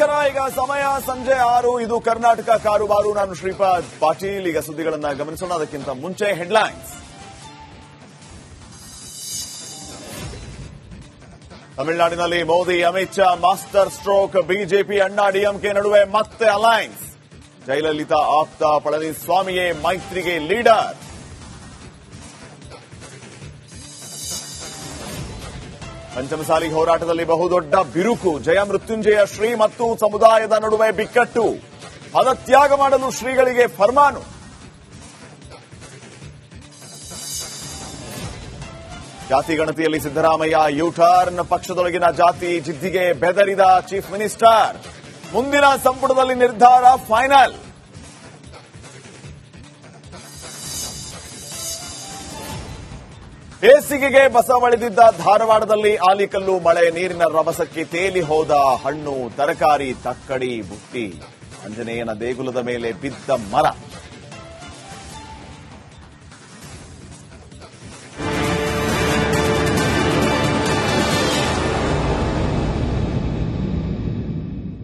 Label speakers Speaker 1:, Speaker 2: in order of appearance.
Speaker 1: ನಮಸ್ಕಾರ. ಈಗ ಸಮಯ ಸಂಜೆ 6. ಇದು ಕರ್ನಾಟಕ ಕಾರುಬಾರು. ನಾನು ಶ್ರೀಪಾದ್ ಪಾಟೀಲ್. ಈಗ ಸುದ್ದಿಗಳನ್ನ ಗಮನಿಸೋಣ. ಅದಕ್ಕಿಂತ ಮುಂಚೆ ಹೆಡ್ಲೈನ್ಸ್. ತಮಿಳುನಾಡಿನಲ್ಲಿ Modi Amit Shah master stroke. BJP ಅಣ್ಣಾ ಡಿಎಂಕೆ ನಡುವೆ ಮತ್ತೆ ಅಲೈನ್ಸ್. ಜಯಲಲಿತಾ ಆಪ್ತ ಪಳನಿಸ್ವಾಮಿಯೇ ಮೈತ್ರಿಗೆ ಲೀಡರ್. ಪಂಚಮಸಾಲಿ ಹೋರಾಟದಲ್ಲಿ ಬಹುದೊಡ್ಡ ಬಿರುಕು. ಜಯ ಮೃತ್ಯುಂಜಯ ಶ್ರೀ ಮತ್ತು ಸಮುದಾಯದ ನಡುವೆ ಬಿಕ್ಕಟ್ಟು. ಪದತ್ಯಾಗ ಮಾಡಲು ಶ್ರೀಗಳಿಗೆ ಫರ್ಮಾನು. ಜಾತಿ ಗಣತಿಯಲ್ಲಿ ಸಿದ್ದರಾಮಯ್ಯ ಯೂಟರ್ನ್. ಪಕ್ಷದೊಳಗಿನ ಜಾತಿ ಜಿದ್ದಿಗೆ ಬೆದರಿದ ಚೀಫ್ ಮಿನಿಸ್ಟರ್. ಮುಂದಿನ ಸಂಪುಟದಲ್ಲಿ ನಿರ್ಧಾರ ಫೈನಲ್. ಬೇಸಿಗೆಗೆ ಬಸವಳಿದಿದ್ದ ಧಾರವಾಡದಲ್ಲಿ ಆಲಿಕಲ್ಲು ಮಳೆ. ನೀರಿನ ರಭಸಕ್ಕೆ ತೇಲಿ ಹೋದ ಹಣ್ಣು, ತರಕಾರಿ, ತಕ್ಕಡಿ, ಬುಟ್ಟಿ. ಆಂಜನೇಯನ ದೇಗುಲದ ಮೇಲೆ ಬಿದ್ದ ಮರ.